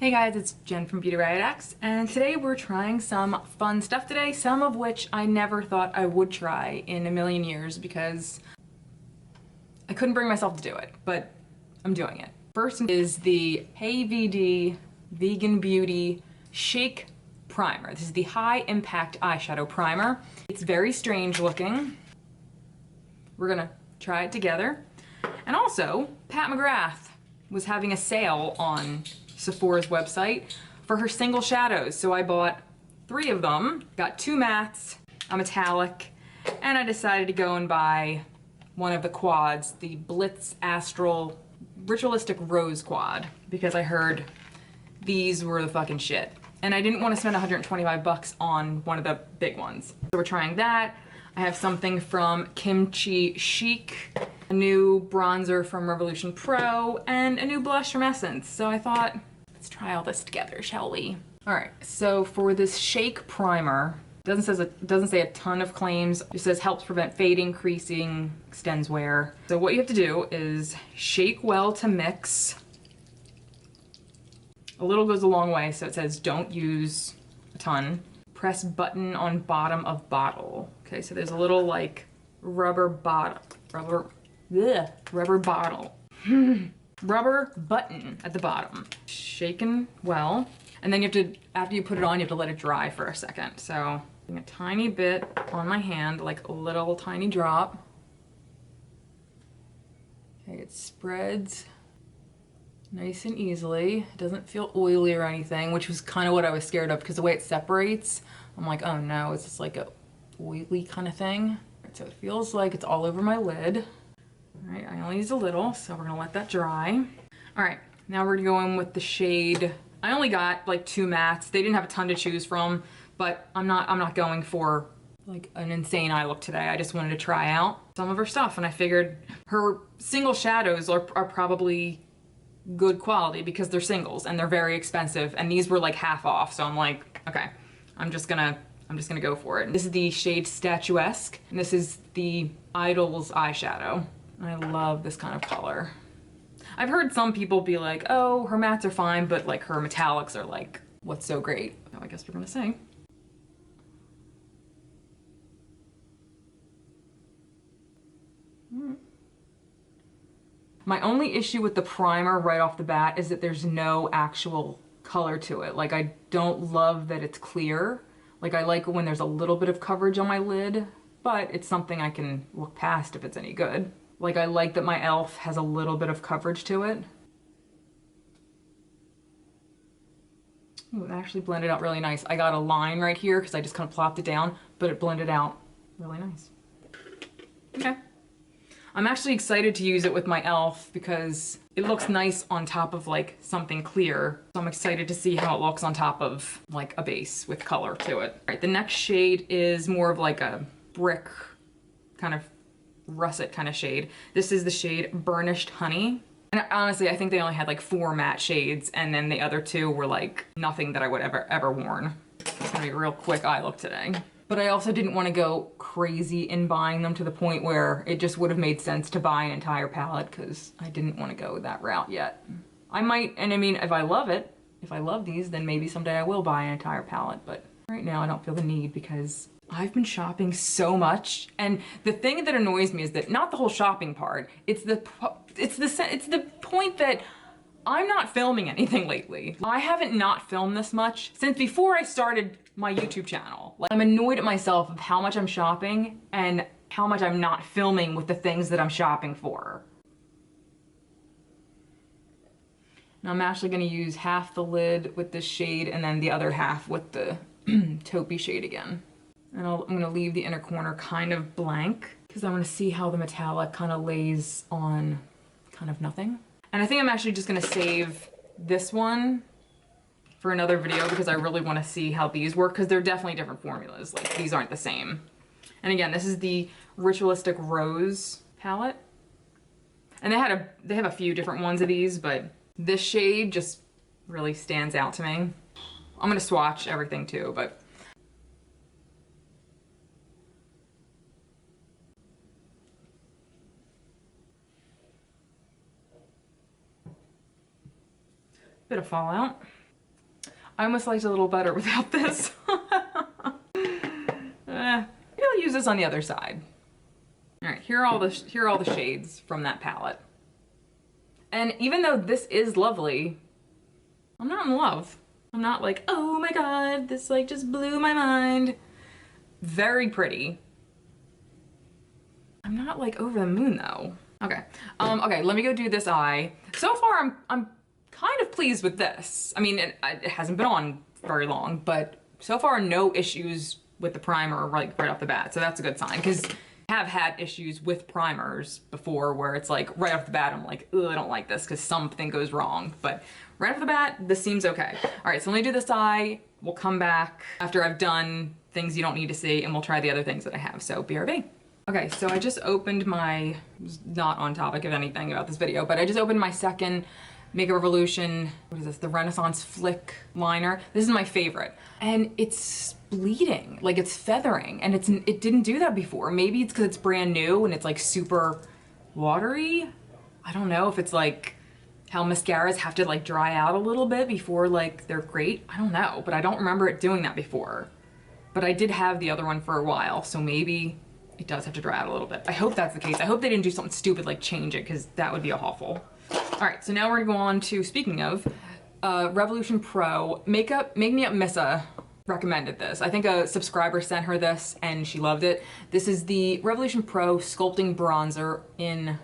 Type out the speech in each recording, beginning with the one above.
Hey guys, it's Jen from beautyriotx, and today we're trying some fun stuff today, some of which I never thought I would try in a million years because I couldn't bring myself to do it, but I'm doing it. First is the KVD Vegan Beauty Shake Primer. This is the High Impact Eyeshadow Primer. It's very strange looking. We're gonna try it together. And also, Pat McGrath was having a sale on Sephora's website for her single shadows. So I bought 3 of them, got 2 mattes, a metallic, and I decided to go and buy one of the quads, the Blitz Astral Ritualistic Rose Quad, because I heard these were the fucking shit. And I didn't want to spend 125 bucks on one of the big ones. So we're trying that. I have something from Kimchi Chic, a new bronzer from Revolution Pro, and a new blush from Essence. So I thought, let's try all this together, shall we? All right, so for this Shake Primer, doesn't say a ton of claims. It just says helps prevent fading, creasing, extends wear. So what you have to do is shake well to mix. A little goes a long way, so it says don't use a ton. Press button on bottom of bottle. Okay, so there's a little like rubber bottle, rubber button at the bottom. Shaken well. And then you have to, after you put it on, you have to let it dry for a second. So a tiny bit on my hand, like a little tiny drop. Okay, it spreads nice and easily. It doesn't feel oily or anything, which was kind of what I was scared of because the way it separates, I'm like, oh no, is this like a oily kind of thing? So it feels like it's all over my lid. All right, I only use a little, so we're gonna let that dry. All right, now we're gonna go in with the shade. I only got like 2 mattes. They didn't have a ton to choose from, but I'm not going for like an insane eye look today. I just wanted to try out some of her stuff, and I figured her single shadows are probably good quality because they're singles and they're very expensive, and these were like half off, so I'm like, okay, I'm just gonna go for it. This is the shade Statuesque, and this is the Idol's eyeshadow. I love this kind of color. I've heard some people be like, oh, her mattes are fine, but like her metallics are like, what's so great? So I guess we're gonna say. My only issue with the primer right off the bat is that there's no actual color to it. Like, I don't love that it's clear. Like, I like when there's a little bit of coverage on my lid, but it's something I can look past if it's any good. Like, I like that my e.l.f. has a little bit of coverage to it. Ooh, it actually blended out really nice. I got a line right here because I just kind of plopped it down, but it blended out really nice. Okay. I'm actually excited to use it with my e.l.f. because it looks nice on top of like something clear. So I'm excited to see how it looks on top of like a base with color to it. All right, the next shade is more of like a brick kind of russet kind of shade. This is the shade Burnished Honey. And honestly, I think they only had like 4 matte shades, and then the other 2 were like nothing that I would ever worn. It's gonna be a real quick eye look today. But I also didn't want to go crazy in buying them to the point where it just would have made sense to buy an entire palette, because I didn't want to go that route yet. I might, and I mean, if I love it, if I love these, then maybe someday I will buy an entire palette, but right now I don't feel the need because I've been shopping so much. And the thing that annoys me is that not the whole shopping part, it's the point that I'm not filming anything lately. I haven't not filmed this much since before I started my YouTube channel. Like, I'm annoyed at myself of how much I'm shopping and how much I'm not filming with the things that I'm shopping for. Now I'm actually gonna use half the lid with this shade and then the other half with the taupey shade again. And I'm gonna leave the inner corner kind of blank because I wanna see how the metallic kind of lays on kind of nothing. And I think I'm actually just gonna save this one for another video because I really wanna see how these work because they're definitely different formulas. Like, these aren't the same. And again, this is the Ritualistic Rose palette. And they have a few different ones of these, but this shade just really stands out to me. I'm gonna swatch everything too, but bit of fallout. I almost liked it a little better without this. Maybe I'll use this on the other side. All right, here are all the shades from that palette. And even though this is lovely, I'm not in love. I'm not like, oh my god, this like just blew my mind. Very pretty. I'm not like over the moon though. Okay, okay, let me go do this eye. So far, I'm kind of pleased with this. I mean, it hasn't been on very long, but so far no issues with the primer right off the bat. So that's a good sign, because I have had issues with primers before where it's like right off the bat, I'm like, ugh, I don't like this because something goes wrong. But right off the bat, this seems okay. All right, so let me do this eye. We'll come back after I've done things you don't need to see, and we'll try the other things that I have. So BRB. Okay, so I just opened my, not on topic of anything about this video, but I just opened my second Makeup Revolution, what is this, the Renaissance Flick liner. This is my favorite. And it's bleeding, like it's feathering, and it didn't do that before. Maybe it's because it's brand new and it's like super watery. I don't know if it's like how mascaras have to like dry out a little bit before like they're great. I don't know, but I don't remember it doing that before. But I did have the other one for a while, so maybe it does have to dry out a little bit. I hope that's the case. I hope they didn't do something stupid like change it, because that would be awful. All right, so now we're gonna go on to, speaking of, Revolution Pro. Make Me Up Missa recommended this. I think a subscriber sent her this and she loved it. This is the Revolution Pro Sculpting Bronzer in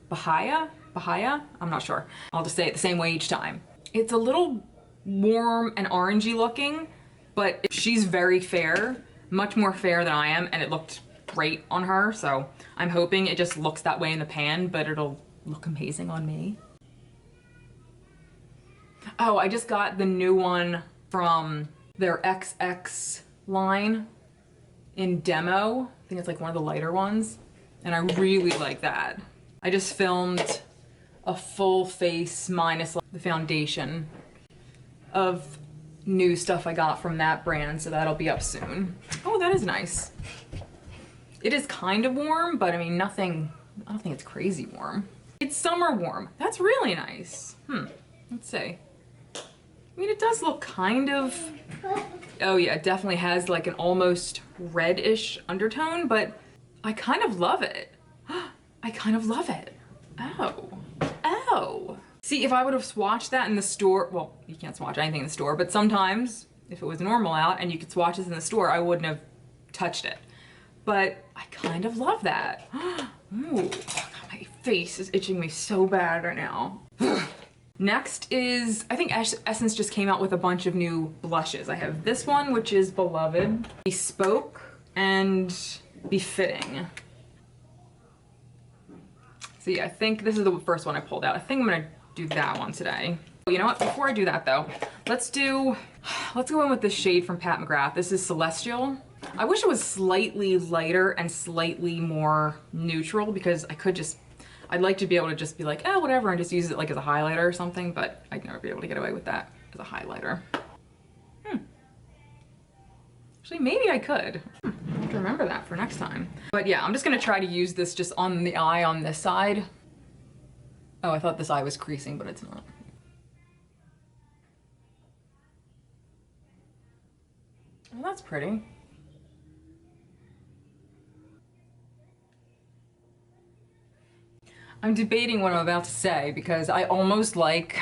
Bahia? I'm not sure. I'll just say it the same way each time. It's a little warm and orangey looking, but she's very fair, much more fair than I am, and it looked great on her, so I'm hoping it just looks that way in the pan, but it'll look amazing on me. Oh, I just got the new one from their XX line in demo. I think it's like one of the lighter ones, and I really like that. I just filmed a full face minus the foundation of new stuff I got from that brand, so that'll be up soon. Oh, that is nice. It is kind of warm, but I mean, nothing, I don't think it's crazy warm. It's summer warm. That's really nice. Let's see. I mean, it does look kind of, oh yeah, it definitely has like an almost reddish undertone, but I kind of love it. I kind of love it. Oh, oh. See, if I would have swatched that in the store, well, you can't swatch anything in the store, but sometimes if it was normal out and you could swatch this in the store, I wouldn't have touched it. But I kind of love that. Ooh, my face is itching me so bad right now. Next is, I think Essence just came out with a bunch of new blushes. I have this one, which is Beloved, Bespoke, and Befitting. So yeah, I think this is the first one I pulled out. I think I'm gonna do that one today. You know what, before I do that though, let's go in with this shade from Pat McGrath. This is Celestial. I wish it was slightly lighter and slightly more neutral, because I'd like to be able to just be like, oh, whatever, and just use it like as a highlighter or something, but I'd never be able to get away with that as a highlighter. Actually, maybe I could. I have to remember that for next time. But yeah, I'm just gonna try to use this just on the eye on this side. Oh, I thought this eye was creasing, but it's not. Well, that's pretty. I'm debating what I'm about to say, because I almost like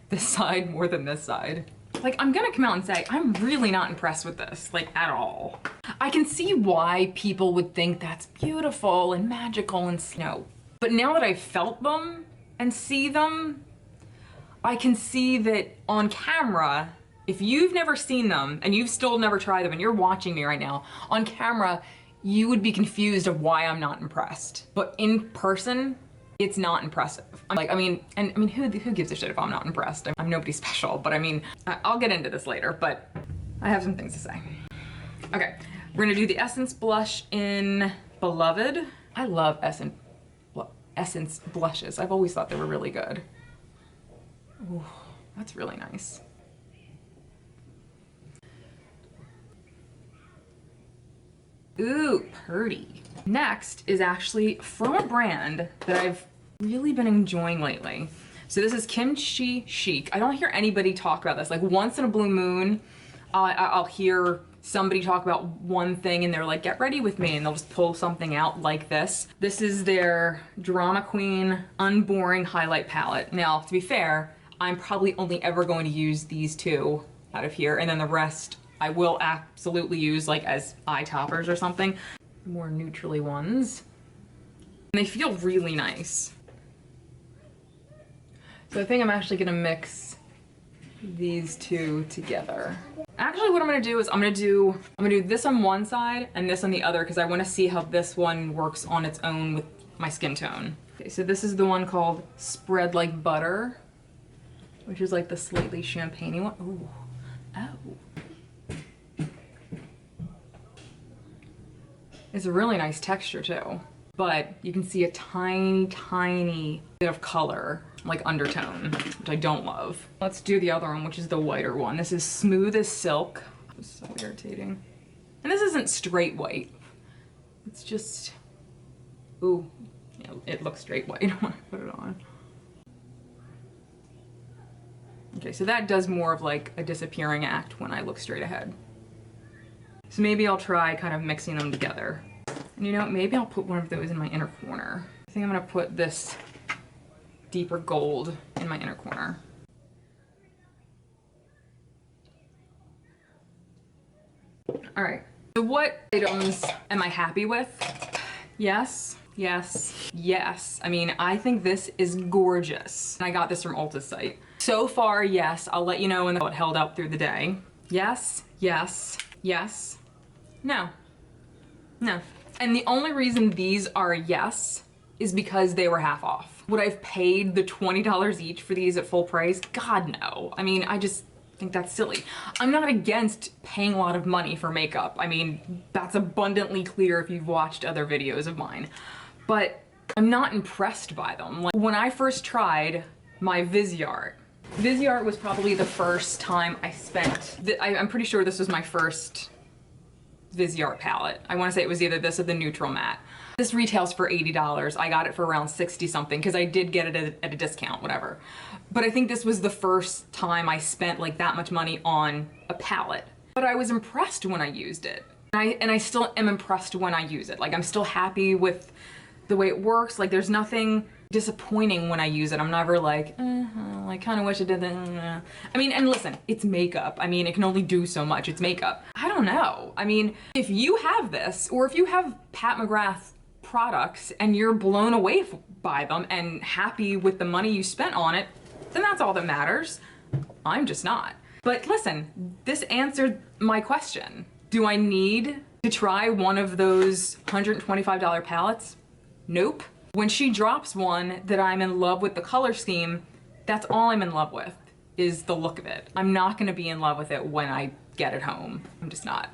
this side more than this side. Like, I'm gonna come out and say, I'm really not impressed with this, like, at all. I can see why people would think that's beautiful and magical and snow. But now that I've felt them and see them, I can see that on camera, if you've never seen them and you've still never tried them and you're watching me right now, on camera, you would be confused of why I'm not impressed. But in person, it's not impressive. I'm like, who gives a shit if I'm not impressed? I'm nobody special, but I mean, I'll get into this later, but I have some things to say. Okay, we're gonna do the Essence blush in Beloved. I love Essence blushes. I've always thought they were really good. Ooh, that's really nice. Ooh, pretty. Next is actually from a brand that I've really been enjoying lately. So this is Kimchi Chic. I don't hear anybody talk about this. Like once in a blue moon, I'll hear somebody talk about one thing and they're like, get ready with me, and they'll just pull something out like this. This is their Drama Queen Unboring Highlight Palette. Now, to be fair, I'm probably only ever going to use these two out of here, and then the rest I will absolutely use like as eye toppers or something. More neutrally ones. And they feel really nice. So I think I'm actually gonna mix these two together. Actually, what I'm gonna do is I'm gonna do this on one side and this on the other, because I wanna see how this one works on its own with my skin tone. Okay, so this is the one called Spread Like Butter, which is like the slightly champagne-y one. Ooh. Oh. It's a really nice texture too, but you can see a tiny, tiny bit of color, like undertone, which I don't love. Let's do the other one, which is the whiter one. This is Smooth as Silk. This is so irritating. And this isn't straight white. It's just, ooh, yeah, it looks straight white when I put it on. Okay, so that does more of like a disappearing act when I look straight ahead. So maybe I'll try kind of mixing them together. And you know, maybe I'll put one of those in my inner corner. I think I'm gonna put this deeper gold in my inner corner. All right, so what items am I happy with? Yes, yes, yes. I mean, I think this is gorgeous. And I got this from Ulta's site. So far, yes, I'll let you know when it held up through the day. Yes, yes, yes, no, no. And the only reason these are a yes is because they were half off. Would I have paid the $20 each for these at full price? God, no. I mean, I just think that's silly. I'm not against paying a lot of money for makeup. I mean, that's abundantly clear if you've watched other videos of mine. But I'm not impressed by them. Like, when I first tried my Viseart was probably the first time I spent, I'm pretty sure this was my first Viseart palette. I want to say it was either this or the Neutral Matte. This retails for $80. I got it for around 60 something because I did get it at a discount, whatever. But I think this was the first time I spent like that much money on a palette. But I was impressed when I used it. And I still am impressed when I use it. Like, I'm still happy with the way it works. Like, there's nothing disappointing when I use it. I'm never like, I kind of wish it did that. I mean, and listen, it's makeup. I mean, it can only do so much. It's makeup. I don't know. I mean, if you have this, or if you have Pat McGrath products and you're blown away by them and happy with the money you spent on it, then that's all that matters. I'm just not. But listen, this answered my question. Do I need to try one of those $125 palettes? Nope. When she drops one that I'm in love with the color scheme, that's all I'm in love with, is the look of it. I'm not gonna be in love with it when I get it home. I'm just not.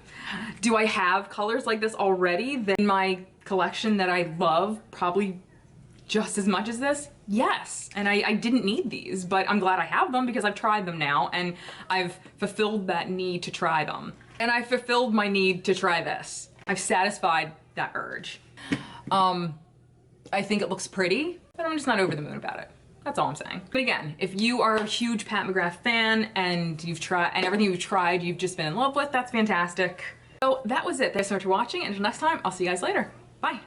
Do I have colors like this already in my collection that I love probably just as much as this? Yes, and I didn't need these, but I'm glad I have them because I've tried them now and I've fulfilled that need to try them. And I fulfilled my need to try this. I've satisfied that urge. I think it looks pretty, but I'm just not over the moon about it. That's all I'm saying. But again, if you are a huge Pat McGrath fan and you've tried, and everything you've tried you've just been in love with, that's fantastic. So that was it. Thanks so much for watching, and until next time, I'll see you guys later. Bye.